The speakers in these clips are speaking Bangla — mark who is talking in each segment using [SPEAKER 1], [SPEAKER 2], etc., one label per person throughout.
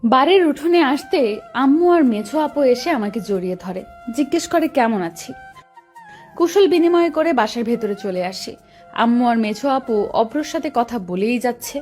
[SPEAKER 1] বাড়ির উঠোনে আসতে আম্মু আর মেঝো আপু এসে আমাকে জড়িয়ে ধরে, জিজ্ঞেস করে কেমন আছি। কুশল বিনিময় করে বাসার ভেতরে চলে আসি। আম্মু আর মেঝো আপু অব্রর সাথে কথা বলেই যাচ্ছে।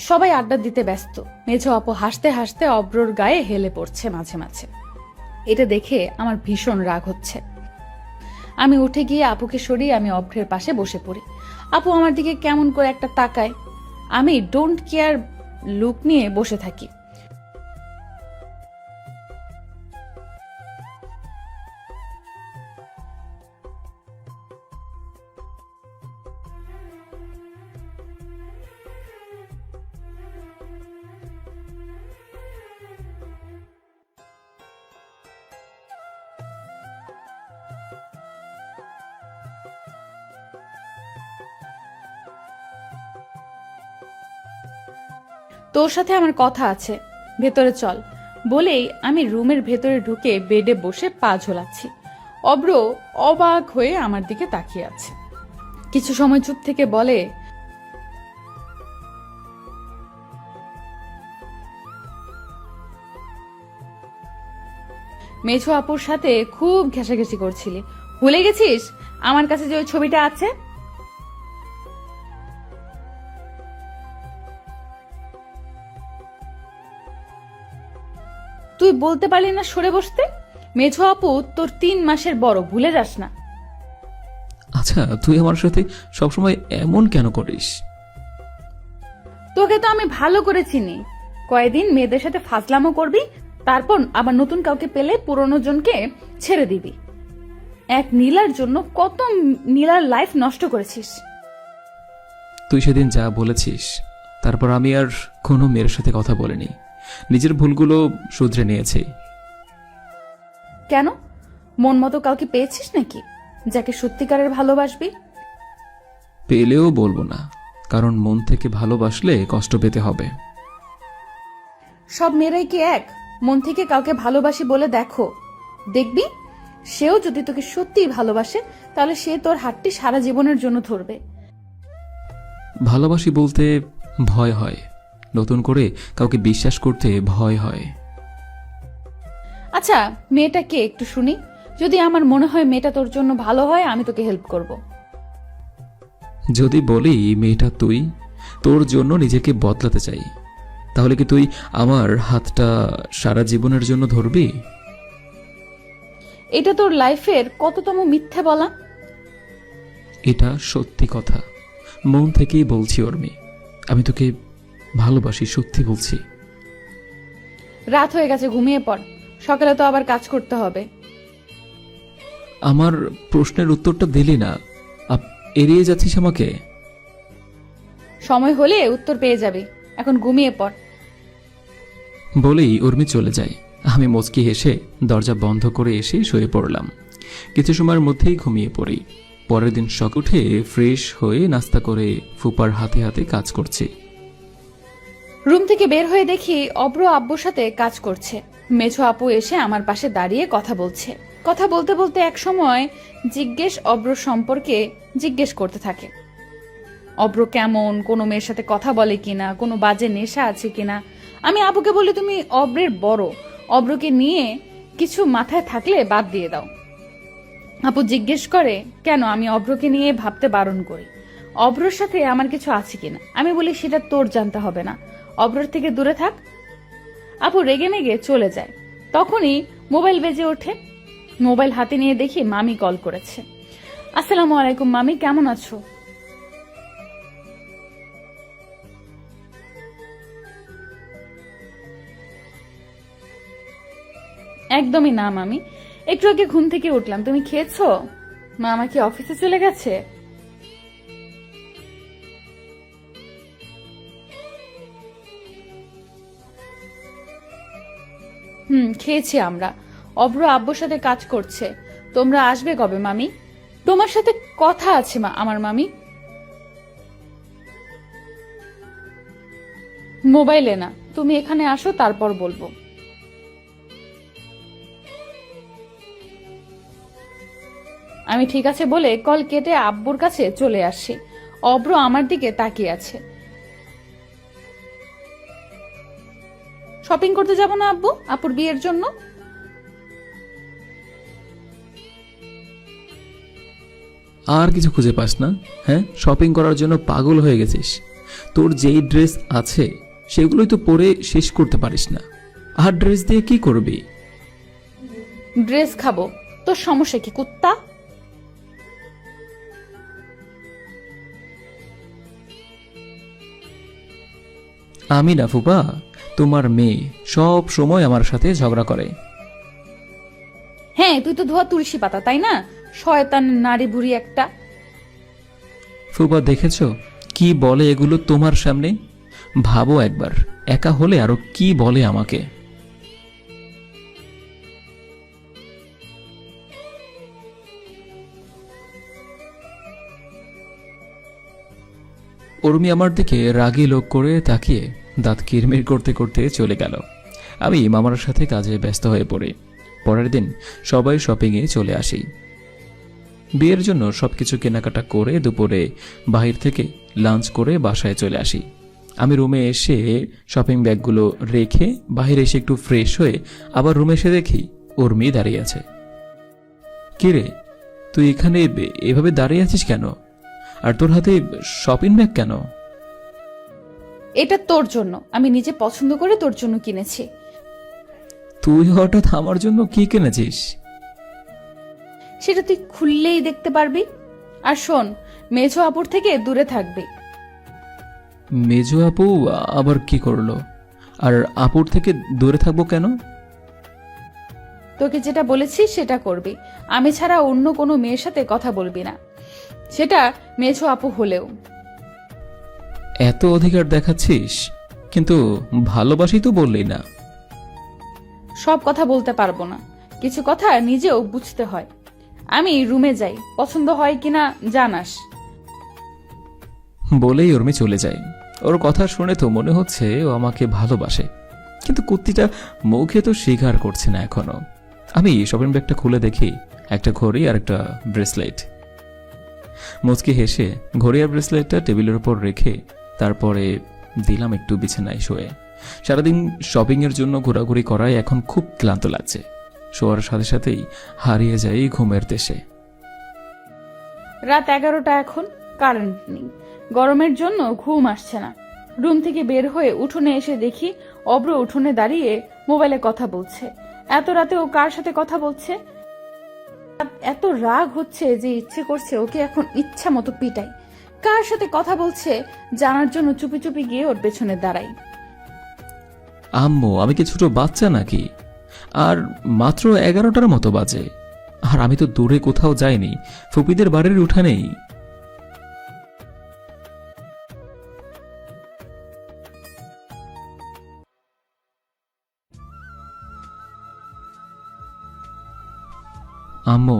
[SPEAKER 1] সবাই আড্ডা দিতে ব্যস্ত। মেঝো আপু হাসতে হাসতে অব্রর গায়ে হেলে পড়ছে মাঝে মাঝে। এটা দেখে আমার ভীষণ রাগ হচ্ছে। আমি উঠে গিয়ে আপুকে সরিয়ে আমি অভ্রের পাশে বসে পড়ি। আপু আমার দিকে কেমন করে একটা তাকায়। আমি ডোন্ট কেয়ার লুক নিয়ে বসে থাকি। তোর সাথে আমার কথা আছে, ভেতরে চল বলেই আমি রুমের ভেতরে ঢুকে বেডে বসে পা ঝোলাচ্ছি। অব্র অবাক হয়ে আমার দিকে তাকিয়ে আছে। কিছু সময় চুপ থেকে বলে, মেঝো আপুর সাথে খুব ঘেঁষাঘেঁষি করছিলি, ভুলে গেছিস আমার কাছে যে ওই ছবিটা আছে? তুই বলতে পারলি না সরে বসতে? মেঝো আপু তোর 3 মাসের বড়, ভুলে যাস না।
[SPEAKER 2] আচ্ছা, তুই আমার সাথে সবসময় এমন কেন করিস?
[SPEAKER 1] তোকে তো আমি ভালো করে চিনি। কয়েকদিন মেয়েদের সাথে ফাজলামো করবি, তারপর আবার নতুন কাউকে পেলে পুরনো জনকে ছেড়ে দিবি। এক নীলার জন্য কত নীলার লাইফ নষ্ট করেছিস।
[SPEAKER 2] তুই সেদিন যা বলেছিস, তারপর আমি আর কোনো মেয়ের সাথে কথা বলিনি। নিজের ভুলগুলো শুধরে নিয়েছি।
[SPEAKER 1] কেন? মন মতো কাউকে পেয়েছিস নাকি যাকে সত্যিকারের ভালোবাসবি?
[SPEAKER 2] পেলেও বলবো না, কারণ মন থেকে ভালোবাসলে কষ্ট পেতে হবে।
[SPEAKER 1] সব মেয়েরাই কি এক? মন থেকে কাউকে ভালোবাসি বলে দেখো, দেখবি সেও যদি তোকে সত্যিই ভালোবাসে তাহলে সে তোর হাতটি সারা জীবনের জন্য ধরবে।
[SPEAKER 2] ভালোবাসি বলতে ভয় হয়, নতুন করে কাউকে বিশ্বাস করতে ভয় হয়।
[SPEAKER 1] আচ্ছা, মেয়েটা কে একটু শুনি। যদি আমার মনে হয় মেয়েটা তোর জন্য ভালো হয়, আমি তোকে হেল্প করব।
[SPEAKER 2] যদি বলি মেয়েটা তুই, তোর জন্য নিজেকে বদলাতে চাই, তাহলে কি তুই আমার হাতটা সারা জীবনের জন্য ধরবি?
[SPEAKER 1] এটা তোর লাইফের কততম মিথ্যে বলা?
[SPEAKER 2] এটা সত্যি কথা, মন থেকেই বলছি উর্মি। আমি তোকে ভালোবাসি, সত্যি বলছি।
[SPEAKER 1] রাত হয়ে গেছে, ঘুমিয়ে পড়, সকালে তো আবার কাজ করতে হবে।
[SPEAKER 2] আমার প্রশ্নের উত্তরটা দিলি না, এড়িয়ে যাচ্ছিস আমাকে।
[SPEAKER 1] সময় হলে উত্তর পেয়ে যাবি, এখন ঘুমিয়ে পড়।
[SPEAKER 2] বলেই উর্মি চলে যায়। আমি মুচকি হেসে দরজা বন্ধ করে এসে শুয়ে পড়লাম। কিছু সময়ের মধ্যেই ঘুমিয়ে পড়ি। পরের দিন সকালে উঠে ফ্রেশ হয়ে নাস্তা করে ফুপার হাতে হাতে কাজ করছি।
[SPEAKER 1] রুম থেকে বের হয়ে দেখি অব্র আব্বুর সাথে কাজ করছে। মেঝো আপু এসে আমার পাশে দাঁড়িয়ে কথা বলছে। কথা বলতে বলতে এক সময় অব্র সম্পর্কে জিজ্ঞেস করতে থাকে। অব্র কেমন, কোনো মেয়ের সাথে কথা বলে কিনা, কোনো বাজে নেশা আছে কিনা। আমি আপুকে বলি, তুমি অব্রের বড়, অব্রকে নিয়ে কিছু মাথায় থাকলে বাদ দিয়ে দাও। আপু জিজ্ঞেস করে কেন আমি অব্রকে নিয়ে ভাবতে বারণ করি, অব্রর সাথে আমার কিছু আছে কিনা। আমি বলি সেটা তোর জানতে হবে না, অব্রর থেকে দূরে থাক। আপু রেগে মেগে চলে যায়। তখনই মোবাইল বেজে ওঠে। মোবাইল হাতে নিয়ে দেখি মামি কল করেছে। আসসালামু আলাইকুম মামি, কেমন আছো? একদমই না মামি, একটু আগে ঘুম থেকে উঠলাম। তুমি খেয়েছো? মামা কি অফিসে চলে গেছে? খেয়েছি আমরা। অব্র আব্বুর সাথে কাজ করছে। তোমরা আসবে কবে মামি? তোমার সাথে কথা আছে আমার মামি। মোবাইলে না, তুমি এখানে আসো তারপর বলবো। আমি ঠিক আছে বলে কল কেটে আব্বুর কাছে চলে আসি। অব্র আমার দিকে তাকিয়ে আছে। শপিং করতে যাব না আব্বু, আপুর বিয়ের জন্য?
[SPEAKER 2] আর কিছু খুঁজে পাস না? হ্যাঁ, শপিং করার জন্য পাগল হয়ে গেছিস। তোর যেই ড্রেস আছে সেগুলোই তো পরে শেষ করতে পারিস না। আর ড্রেস দিয়ে কি করবি?
[SPEAKER 1] ড্রেস খাবো, তোর সমস্যা কি কুত্তা?
[SPEAKER 2] আমি না ফুপা, তোমার মেয়ে সব সময় আমার সাথে ঝগড়া করে।
[SPEAKER 1] হ্যাঁ, তুই তো ধোয়া তুলসী পাতা, তাই না? শয়তান নারী বুড়ি একটা।
[SPEAKER 2] ফুপা দেখেছো কি বলে এগুলো তোমার সামনে? ভাবো একবার, একা হলে আরো কি বলে আমাকে। উর্মি আমার দিকে রাগী লোক করে তাকিয়ে দাঁত কিরমির করতে করতে চলে গেল। আমি মামার সাথে কাজে ব্যস্ত হয়ে পড়ি। পরের দিন সবাই শপিংয়ে চলে আসি। বিয়ের জন্য সবকিছু কেনাকাটা করে দুপুরে বাহির থেকে লাঞ্চ করে বাসায় চলে আসি। আমি রুমে এসে শপিং ব্যাগগুলো রেখে বাহিরে এসে একটু ফ্রেশ হয়ে আবার রুমে এসে দেখি উর্মি দাঁড়িয়ে আছে। কিরে, তুই এখানে এভাবে দাঁড়িয়ে আছিস কেন? আর তোর হাতে শপিং ব্যাগ কেন?
[SPEAKER 1] এটা তোর জন্য, আমি নিজে পছন্দ করে তোর জন্য কিনেছি।
[SPEAKER 2] তুই হঠাৎ আমার জন্য কি কিনেছিস?
[SPEAKER 1] সেটা তুই খুললেই দেখতে পারবি। আর শোন, মেঝো আপুর থেকে দূরে থাকবি।
[SPEAKER 2] মেজো আপু আবার কি করলো? আর আপুর থেকে দূরে থাকবো কেন?
[SPEAKER 1] তোকে যেটা বলেছি সেটা করবি। আমি ছাড়া অন্য কোনো মেয়ের সাথে কথা বলবি না, সেটা মেঝো আপু হলেও।
[SPEAKER 2] এত অধিকার দেখাচ্ছিস, কিন্তু ভালোবাসি তো বললি না।
[SPEAKER 1] সব কথা বলতে পারবো না, কিছু কথা নিজেও বুঝতে হয়। আমি রুমে যাই, পছন্দ হয় কিনা জানাস।
[SPEAKER 2] বলেই উর্মি চলে যায়। ওর কথা শুনে তো মনে হচ্ছে ও আমাকে ভালোবাসে, কিন্তু কুত্তিটা মুখে তো স্বীকার করছে না এখনো। আমি শপিং ব্যাগটা খুলে দেখি একটা ঘড়ি আর একটা ব্রেসলেট। মুচকি হেসে ঘড়ি আর ব্রেসলেটটা টেবিলের উপর রেখে তারপরে দিলাম একটু বিছানায় শুয়ে। সারাদিন শপিংয়ের জন্য ঘোরাঘুরি করায় এখন খুব ক্লান্ত লাগছে। শোয়ার সাথে সাথেই হারিয়ে যাই ঘুমের দেশে।
[SPEAKER 1] রাত 11টা, এখন কারেন্ট নেই। গরমের জন্য ঘুম আসছে না। রুম থেকে বের হয়ে উঠোনে এসে দেখি অব্র উঠোনে দাঁড়িয়ে মোবাইলে কথা বলছে। এত রাতে ও কার সাথে কথা বলছে? এত রাগ হচ্ছে যে ইচ্ছে করছে ওকে এখন ইচ্ছা মতো পিটাই। কার সাথে কথা বলছে জানার জন্য চুপি চুপি গিয়ে ওর পেছনে দাঁড়াই।
[SPEAKER 2] আম্মু, আমি কি ছোট বাচ্চা নাকি? আর মাত্র 11টার মতো বাজে, আর আমি তো দূরে কোথাও যাইনি, ফুপিদের বাড়ির উঠানেই। আম্মু,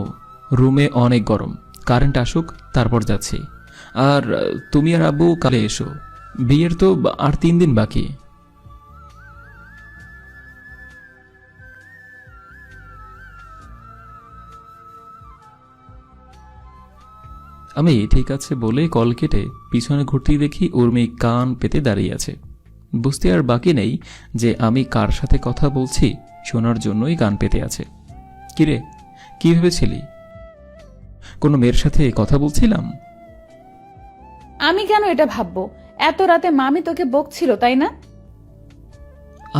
[SPEAKER 2] রুমে অনেক গরম, কারেন্ট আসুক তারপর যাচ্ছি। আর তুমি আর আব্বু কালে এসো, বিয়ের তো আর 3 দিন বাকি। আমি ঠিক আছে বলে কল কেটে পিছনে ঘুরতেই দেখি উর্মি কান পেতে দাঁড়িয়ে আছে। বুঝতে আর বাকি নেই যে আমি কার সাথে কথা বলছি, শোনার জন্যই কান পেতে আছে। কিরে, কি ভেবেছিলি? কোনো মেয়ের সাথে কথা বলছিলাম?
[SPEAKER 1] আমি কেন এটা ভাববো? এত রাতে মামি তোকে বকছিল, তাই না?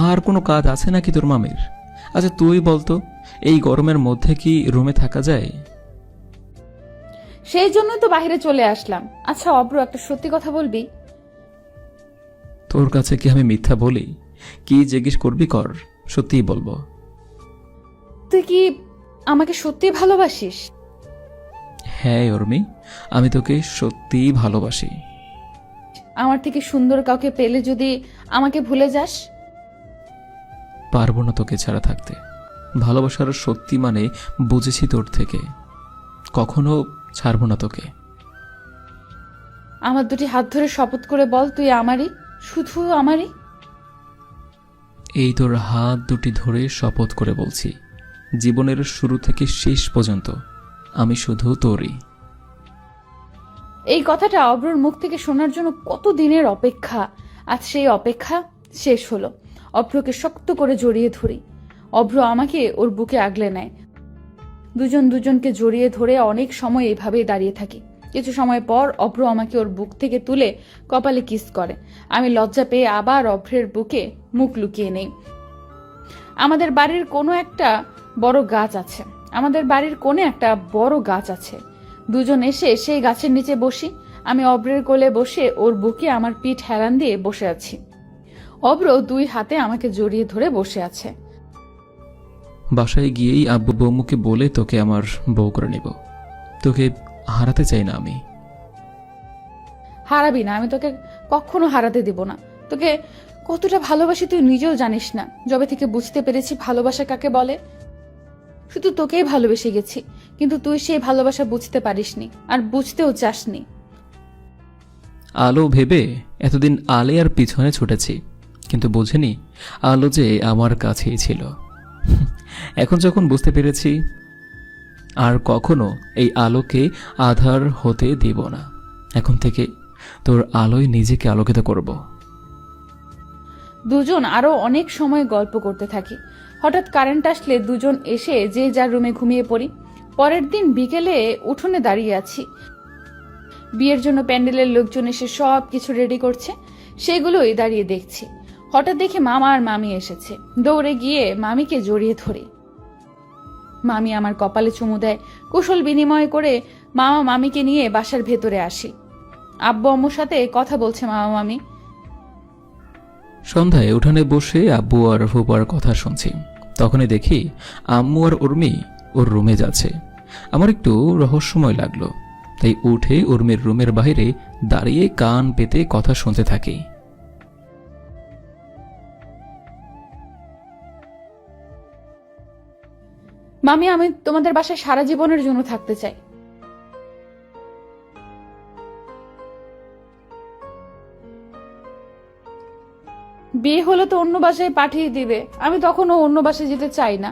[SPEAKER 2] আর কোনো কাজ আছে নাকি তোর মামির? আচ্ছা তুই বলতো, এই গরমের মধ্যে কি রুমে থাকা যায়?
[SPEAKER 1] সেই জন্যই তো বাইরে চলে আসলাম। আচ্ছা অব্র, একটা সত্যি কথা বলবি?
[SPEAKER 2] তোর কাছে কি আমি মিথ্যা বলি? কি জিজ্ঞেস করবি কর, সত্যিই বলবো।
[SPEAKER 1] তুই কি আমাকে সত্যি ভালোবাসিস?
[SPEAKER 2] হ্যাঁ উর্মি, আমি তোকে সত্যিই ভালোবাসি।
[SPEAKER 1] আমার থেকে সুন্দর কাউকে পেলে যদি আমাকে ভুলে যাস?
[SPEAKER 2] পারবো না তোকে ছাড়া থাকতে। ভালোবাসার সত্যি মানে বুঝেছি তোর থেকে, কখনো ছাড়বো না তোকে।
[SPEAKER 1] আমার দুটি হাত ধরে শপথ করে বল তুই আমারই, শুধু আমারই।
[SPEAKER 2] এই তোর হাত দুটি ধরে শপথ করে বলছি, জীবনের শুরু থেকে শেষ পর্যন্ত আমি শুধু তোরই।
[SPEAKER 1] এই কথাটা অব্রর মুখ থেকে শোনার জন্য কত দিনের অপেক্ষা, আজ সেই অপেক্ষা শেষ হলো। অব্রকে শক্ত করে জড়িয়ে ধরি, অব্র আমাকে ওর বুকে আগলে নেয়। দুজন দুজনকে জড়িয়ে ধরে অনেক সময় এইভাবেই দাঁড়িয়ে থাকি। কিছু সময় পর অব্র আমাকে ওর বুক থেকে তুলে কপালে কিস করে। আমি লজ্জা পেয়ে আবার অভ্রের বুকে মুখ লুকিয়ে নেই। আমাদের বাড়ির কোনো একটা বড় গাছ আছে, আমাদের বাড়ির কোণে একটা বড় গাছ আছে। দুজন এসে সেই গাছের নিচে বসি। আমি অব্রের কোলে বসে ওর বুকে আমার পিঠ হেলান দিয়ে বসে আছি। অব্র দুই হাতে আমাকে জড়িয়ে ধরে বসে আছে।
[SPEAKER 2] বাসায় গিয়েই আব্বু বৌমুকে বলে তোকে আমার বউ করে নেব। তোকে হারাতে চাই না আমি।
[SPEAKER 1] হারাবি না, আমি তোকে কখনো হারাতে দিব না। তোকে কতটা ভালোবাসি তুই নিজেও জানিস না। যবে থেকে বুঝতে পেরেছি ভালোবাসা কাকে বলে, শুধু তোকেই ভালোবেসে গেছি, কিন্তু তুই সেই ভালোবাসা বুঝতে পারিসনি, আর বুঝতেও চাসনি।
[SPEAKER 2] আলো ভেবে এতদিন আলে আর পিছনে ছুটেছি, কিন্তু বুঝিনি আলো যে আমার কাছেই ছিল। এখন যখন বুঝতে পেরেছি, আর কখনো এই আলোকে আধার হতে দিব না। এখন থেকে তোর আলোয় নিজেকে আলোকিত করব।
[SPEAKER 1] দুজন আরো অনেক সময় গল্প করতে থাকি। হঠাৎ কারেন্ট আসলে দুজন এসে যে যার রুমে ঘুমিয়ে পড়ি। পরের দিন বিকেলে উঠোনে দাঁড়িয়ে আছি। বিয়ের জন্য প্যান্ডেলের লোকজন এসে সব কিছু রেডি করছে, সেগুলোই দাঁড়িয়ে দেখছি। হঠাৎ দেখে মামা আর মামি এসেছে। দৌড়ে গিয়ে মামিকে জড়িয়ে ধরি। মামি আমার কপালে চুমু দেয়। কুশল বিনিময় করে মামা মামিকে নিয়ে বাসার ভেতরে আসি। আব্বু আম্মুর সাথে কথা বলছে মামা মামি।
[SPEAKER 2] সন্ধ্যায় উঠানে বসে আব্বু আর ফুপার কথা শুনছি। তখনই দেখি আম্মু আর উর্মি ওর রুমে যাচ্ছে। আমার একটু রহস্যময় লাগলো, তাই উঠে উর্মির রুমের বাইরে দাঁড়িয়ে কান পেতে কথা শুনতে থাকি।
[SPEAKER 1] মামি, আমি তোমাদের বাসায় সারা জীবনের জন্য থাকতে চাই। বিয়ে হলে তো অন্য বাসায় পাঠিয়ে দিবে, আমি তখনও অন্য বাসায় যেতে চাই না।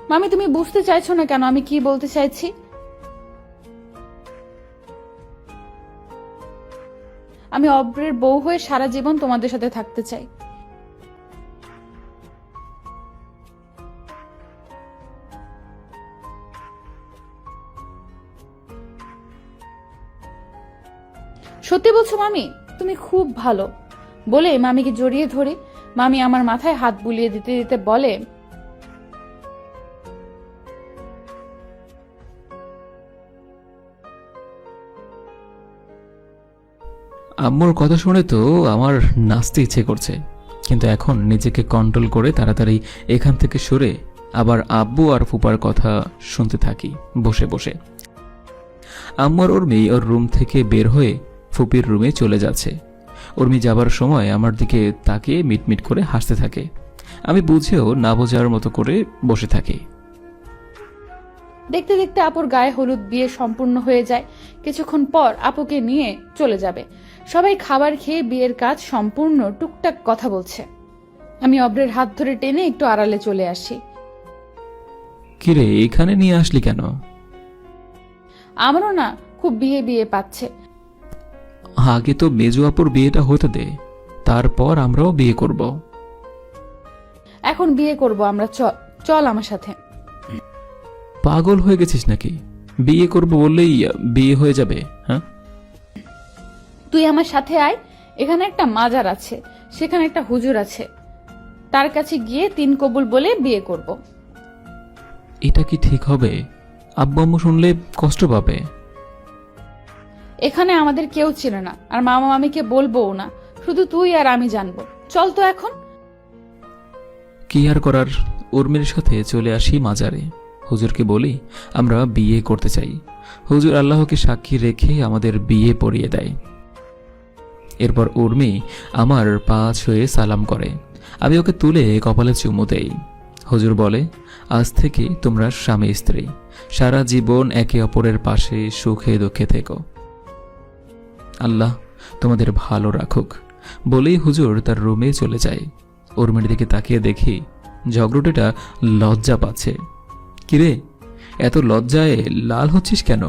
[SPEAKER 1] মামি, তুমি বুঝতে চাইছো না কেন আমি কি বলতে চাইছি? আমি অব্রের বউ হয়ে সারা জীবন তোমাদের সাথে থাকতে চাই। সত্যি বলছো মামি? তুমি খুব ভালো। বলে মামিকে জড়িয়ে ধরে মামি আমার মাথায় হাত বুলিয়ে দিতে দিতে বলে,
[SPEAKER 2] আম্মুর কথা শুনে তো আমার নাচতে ইচ্ছে করছে, কিন্তু এখন নিজেকে কন্ট্রোল করে তাড়াতাড়ি এখান থেকে সরে আবার আব্বু আর ফুপার কথা শুনতে থাকি বসে বসে। আম্মু আর উর্মি ওর রুম থেকে বের হয়ে ফুপির রুমে চলে যাচ্ছে। উর্মি যাবার সময় আমার দিকে তাকিয়ে মিটমিট করে হাসতে থাকে। আমি বুঝেও না বোঝার মতো করে বসে থাকি।
[SPEAKER 1] দেখতে দেখতে আপুর গায়ে হলুদ বিয়ে সম্পূর্ণ হয়ে যায়। কিছুক্ষণ পর আপুকে নিয়ে চলে যাবে। সবাই খাবার খেয়ে বিয়ের কাজ সম্পূর্ণ, টুকটাক কথা বলছে। আমি অব্রের হাত ধরে টেনে একটু আড়ালে চলে আসি।
[SPEAKER 2] কিরে, এখানে নিয়ে আসলি কেন?
[SPEAKER 1] আমারও না খুব বিয়ে বিয়ে পাচ্ছে।
[SPEAKER 2] আগে তো মেজু আপুর বিয়েটা হতে দে, তারপর আমরাও বিয়ে করব।
[SPEAKER 1] এখন বিয়ে করব আমরা, চল আমার সাথে।
[SPEAKER 2] পাগল হয়ে গেছিস নাকি? বিয়ে করব বললেই বিয়ে হয়ে যাবে? হ্যাঁ,
[SPEAKER 1] তুই আমার সাথে আয়। এখানে একটা মাজার আছে, সেখানে একটা হুজুর আছে, তার কাছে গিয়ে 3 কবুল বলে বিয়ে করব।
[SPEAKER 2] এটা কি ঠিক হবে? আব্বু আম্মু শুনলে কষ্ট পাবে।
[SPEAKER 1] এখানে আমাদের কেউ ছিল না, আর মামা মামিকে বলবোও না, শুধু তুই আর আমি জানবো। চল তো এখন।
[SPEAKER 2] কি আর করার, উর্মির সাথে চলে আসি মাজারে। হুজুরকে বলি আমরা বিয়ে করতে চাই। হুজুর আল্লাহকে সাক্ষী রেখে আমাদের বিয়ে পড়িয়ে দেয়। এরপর উর্মি আমার পা ছুঁয়ে সালাম করে। আমি ওকে তুলে কপালে চুমু দেই। হুজুর বলে, আজ থেকে তোমরা স্বামী স্ত্রী, সারা জীবন একে অপরের পাশে সুখে দুঃখে থেকো। আল্লাহ তোমাদের ভালো রাখুক বলেই হুজুর তার রুমে চলে যায়। উর্মির দিকে তাকিয়ে দেখি ঝগড়ুটেটা লজ্জা পাচ্ছে। কিরে, এত লজ্জায় লাল হচ্ছিস কেন?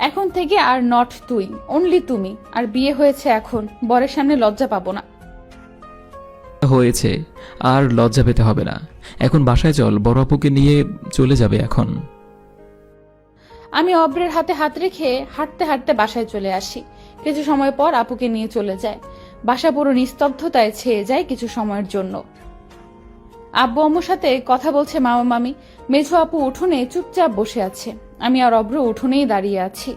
[SPEAKER 1] এখন থেকে আর নট তুই, অনলি তুমি। আর বিয়ে হয়েছে, এখন বরের সামনে লজ্জা পাবো না।
[SPEAKER 2] হয়েছে, আর লজ্জা পেতে হবে না। এখন বাসায় চল, বড় আপুকে নিয়ে চলে যাবে এখন।
[SPEAKER 1] আমি অব্রের হাতে হাত রেখে হাঁটতে হাঁটতে বাসায় চলে আসি। কিছু সময় পর আপুকে নিয়ে চলে যায়। বাসা পুরো নিস্তব্ধতায় ছেয়ে যায় কিছু সময়ের জন্য। আব্বু আম্মুর সাথে কথা বলছে মামা মামি। মেঝো আপু উঠোনে চুপচাপ বসে আছে। আমি আর অব্র উঠোনেই দাঁড়িয়ে আছি।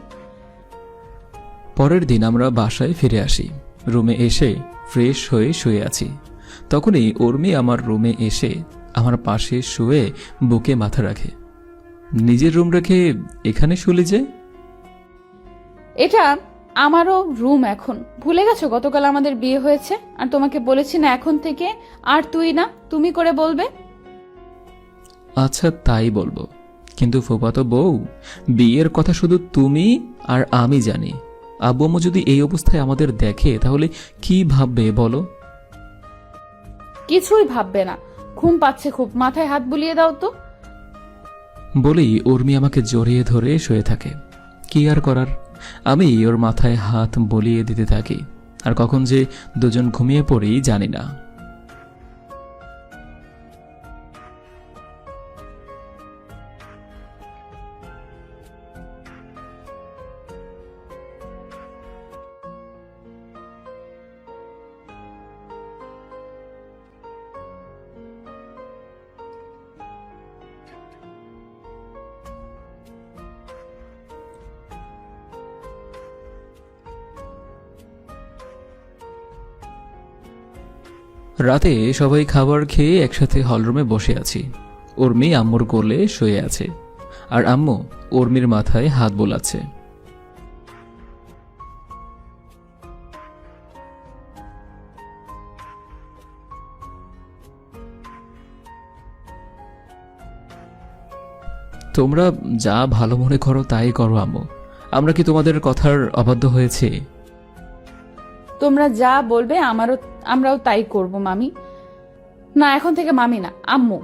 [SPEAKER 2] পরের দিন আমরা বাসায় ফিরে আসি। রুমে এসে ফ্রেশ হয়ে শুয়ে আছি। তখনই উর্মি আমার রুমে এসে আমার পাশে শুয়ে বুকে মাথা রাখে। নিজের রুম রেখে এখানে শুলি যে?
[SPEAKER 1] এটা আমারও রুম এখন। ভুলে গেছো গতকাল আমাদের বিয়ে হয়েছে? আর তোমাকে বলেছি না এখন থেকে আর তুই না তুমি করে বলবে?
[SPEAKER 2] আচ্ছা তাই বলবো, কিন্তু ফুফাতো বউ, বিয়ের কথা শুধু তুমি আর আমি জানি। আব্বু আম্মু যদি এই অবস্থায় আমাদের দেখে তাহলে কি ভাববে বলো?
[SPEAKER 1] কিছুই ভাববে না। ঘুম পাচ্ছে খুব, মাথায় হাত বুলিয়ে দাও তো।
[SPEAKER 2] বলেই উর্মি আমাকে জড়িয়ে ধরে শুয়ে থাকে। কি আর করার, আমি ওর মাথায় হাত বলিয়ে দিতে থাকি। আর কখন যে দুজন ঘুমিয়ে পড়ি জানি না। রাতে সবাই খাবার খেয়ে একসাথে হলরুমে বসে আছি। উর্মি আম্মুর কোলে শুয়ে আছে, আর আম্মু উর্মির মাথায় হাত বোলাচ্ছে। তোমরা যা ভালো মনে করো তাই করো আম্মু, আমরা কি তোমাদের কথার অবাধ্য হয়েছে?
[SPEAKER 1] তোমরা যা বলবে আমরাও তাই করব মামি। না, এখন থেকে মামি না, আম্মু।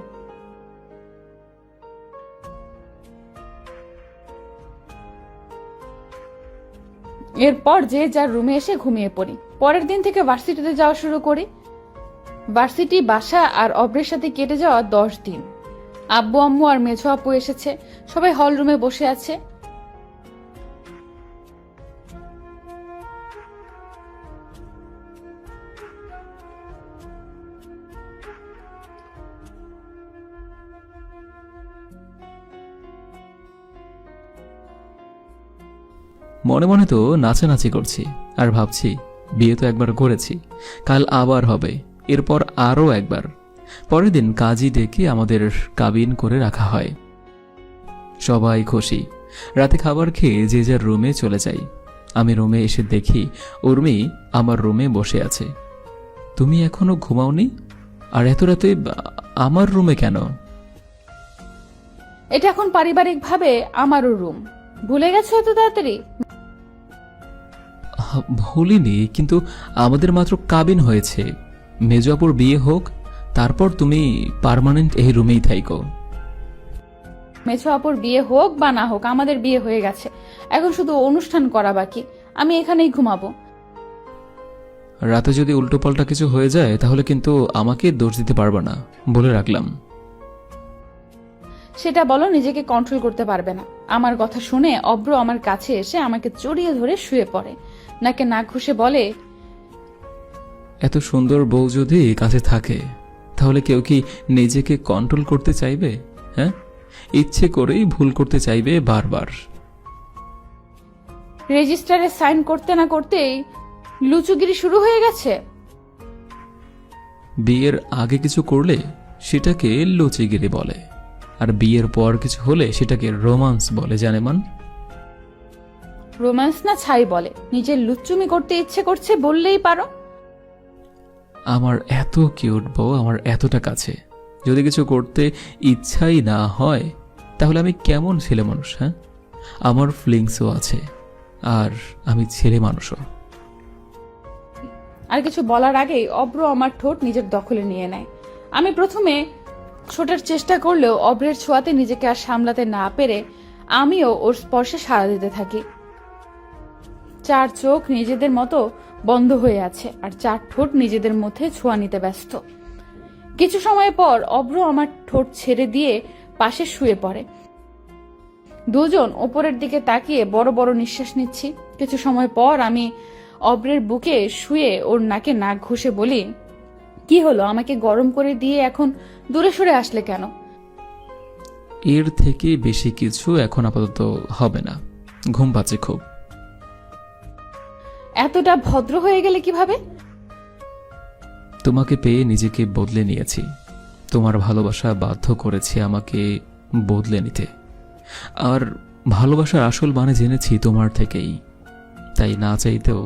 [SPEAKER 1] এরপর যে যার রুমে এসে ঘুমিয়ে পড়ি। পরের দিন থেকে ভার্সিটিতে যাওয়া শুরু করি। ভার্সিটি, বাসা আর অব্রের সাথে কেটে যাওয়া 10 দিন। আব্বু আম্মু আর মেঝো আপু এসেছে। সবাই হল রুমে বসে আছে।
[SPEAKER 2] মনে মনে তো নাচানাচি করছি আর ভাবছি বিয়ে তো একবার করেছি, কাল আবার হবে, এরপর আরও একবার। পরের দিন কাজী ডেকে আমাদের কাবিন করে রাখা হয়। সবাই খুশি। রাতে খাবার খেয়ে যে যার রুমে চলে যাই। আমি রুমে এসে দেখি উর্মি আমার রুমে বসে আছে। তুমি এখনো ঘুমাওনি? আর এত রাতে আমার রুমে কেন?
[SPEAKER 1] এটা এখন পারিবারিকভাবে আমারও রুম। ভুলে গেছো এত তাড়াতাড়ি?
[SPEAKER 2] ভুলিনি, কিন্তু আমাদের মাত্র কাবিন হয়েছে। মেজোপুর বিয়ে হোক, তারপর তুমি পার্মানেন্ট এই রুমেই থাইকো।
[SPEAKER 1] মেছো আপুর বিয়ে হোক বা না হোক, আমাদের বিয়ে হয়ে গেছে। এখন শুধু অনুষ্ঠান করা বাকি। আমি এখানেই ঘুমাবো।
[SPEAKER 2] রাতে যদি উল্টোপাল্টা কিছু হয়ে যায় তাহলে কিন্তু আমাকে দোষ দিতে পারবে না, বলে রাখলাম।
[SPEAKER 1] সেটা বলো, নিজেকে কন্ট্রোল করতে পারবে না। আমার কথা শুনে অব্র আমার কাছে এসে আমাকে জড়িয়ে ধরে শুয়ে পড়ে। নাকে নাক ঘষে বলে,
[SPEAKER 2] এত সুন্দর বউ যদি কাছে থাকে তাহলে কেউ কি নিজেকে কন্ট্রোল করতে চাইবে? হ্যাঁ, ইচ্ছে করেই ভুল করতে চাইবে বারবার।
[SPEAKER 1] রেজিস্টারে সাইন করতে না করতেই লুচুগিরি শুরু হয়ে গেছে।
[SPEAKER 2] বিয়ের আগে কিছু করলে সেটাকে লুচিগিরি বলে, আর বিয়ের পর কিছু হলে সেটাকে রোমান্স বলে, জানেমান?
[SPEAKER 1] রোম্যান্স না ছাই বলে, নিজের লুচ্চুমি করতে ইচ্ছে করছে বললেই পারো।
[SPEAKER 2] আমার এত কিউট বউ আমার এতটা কাছে, যদি কিছু করতে ইচ্ছাই না হয় তাহলে আমি কেমন ছেলে মানুষ? হ্যাঁ, আমার ফিলিংসও আছে, আর আমি ছেলে মানুষও।
[SPEAKER 1] আর কিছু বলার আগেই অব্র আমার ঠোঁট নিজের দখলে নিয়ে নেয়। আমি প্রথমে ছোটার চেষ্টা করলেও অব্রের ছোঁয়াতে নিজেকে আর সামলাতে না পেরে আমিও ওর স্পর্শে সাড়া দিতে থাকি। 4 চোখ নিজেদের মতো বন্ধ হয়ে আছে, আর 4 ঠোঁট নিজেদের মধ্যে ছোঁয়া নিতে ব্যস্ত। কিছু সময় পর অব্র আমার ঠোঁট ছেড়ে দিয়ে পাশে শুয়ে পড়ে। দুজন ওপরের দিকে তাকিয়ে বড় বড় নিঃশ্বাস নিচ্ছি। কিছু সময় পর আমি অব্রের বুকে শুয়ে ওর নাকে নাক ঘষে বলি, কি হলো, আমাকে গরম করে দিয়ে এখন দূরে সরে আসলে কেন?
[SPEAKER 2] এর থেকে বেশি কিছু এখন আপাতত হবে না, ঘুম পাচ্ছে খুব।
[SPEAKER 1] এতটা ভদ্র হয়ে গেলে কিভাবে?
[SPEAKER 2] তোমাকে পেয়ে নিজেকে বদলে নিয়েছি, তোমার ভালোবাসা বাধ্য করেছে আমাকে বদলে নিতে। আর ভালোবাসার আসল মানে জেনেছি তোমার থেকেই, তাই না চাইতেও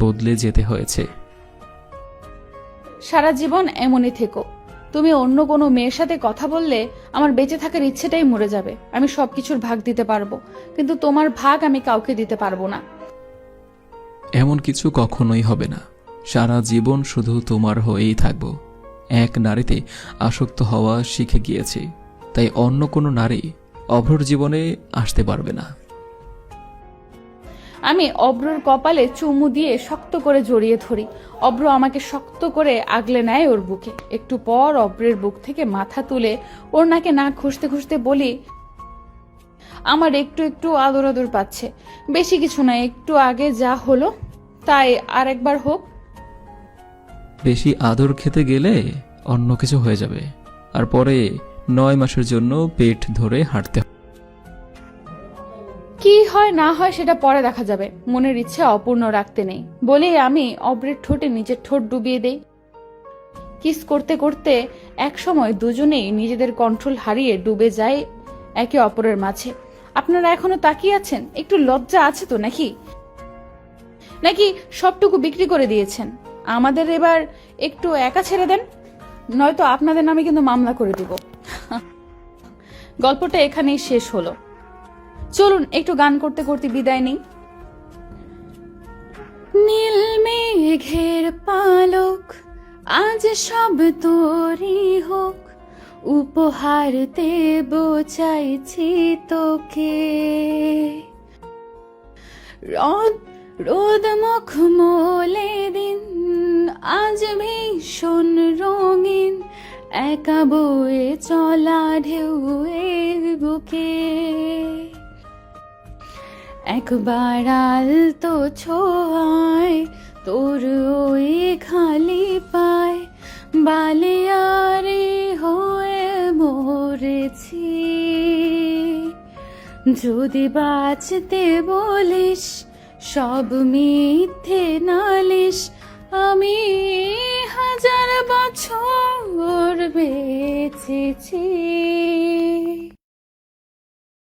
[SPEAKER 2] বদলে যেতে হয়েছে।
[SPEAKER 1] সারা জীবন এমনই থেকো। তুমি অন্য কোনো মেয়ের সাথে কথা বললে আমার বেঁচে থাকার ইচ্ছেটাই মরে যাবে। আমি সবকিছুর ভাগ দিতে পারবো, কিন্তু তোমার ভাগ আমি কাউকে দিতে পারবো না।
[SPEAKER 2] এমন কিছু কখনোই হবে না, সারা জীবন শুধু তোমার হয়েই থাকবো। এক নারীতে আসক্ত হওয়া শিখে গিয়েছি, তাই অন্য কোনো নারী অভ্রর জীবনে আসতে পারবে না।
[SPEAKER 1] আমি অব্রর কপালে চুমু দিয়ে শক্ত করে জড়িয়ে ধরি। অব্র আমাকে শক্ত করে আগলে নেয় ওর বুকে। একটু পর অব্রের বুক থেকে মাথা তুলে ওর নাকে নাক ঘষতে ঘষতে বলি, আমার একটু একটু আদর আদর পাচ্ছে, বেশি কিছু না, একটু আগে যা হলো তাই আর একবার হোক।
[SPEAKER 2] বেশি আদর খেতে গেলে অন্য কিছু হয়ে যাবে, আর পরে 9 মাসের জন্য পেট ধরে হাঁটতে হবে।
[SPEAKER 1] কি হয় না হয় সেটা পরে দেখা যাবে, মনের ইচ্ছা অপূর্ণ রাখতে নেই বলে আমি অব্রের ঠোঁটে নিজের ঠোঁট ডুবিয়ে দেই। কিস করতে করতে এক সময় দুজনেই নিজেদের কন্ট্রোল হারিয়ে ডুবে যায় একে অপরের মাঝে। আপনারা এখনো তাকিয়ে আছেন? একটু লজ্জা আছে তো নাকি? নাকি সবটুকু বিক্রি করে দিয়েছেন? আমাদের এবার একটু একা ছেড়ে দেন, নয়তো আপনাদের নামে কিন্তু মামলা করে দিব। গল্পটা এখানেই শেষ হলো। চলুন একটু গান করতে করতে বিদায় নেই। নীল মেঘের পালক আজ সব তোরই হোক, উপহার দেব চাইছি তোকে। রোদ রোদ মখমলে দিন আজ ভীষণ রঙিন, একা বয়ে চলা ঢেউয়ের বুকে। একবার আলতো ছোঁয়ায় তোর ওই খালি পায় বালিয়ারে হয়ে মরেছি। যদি বাঁচতে বলিস সব মিথ্যে নালিশ, আমি 1000 বছর বেঁচেছি।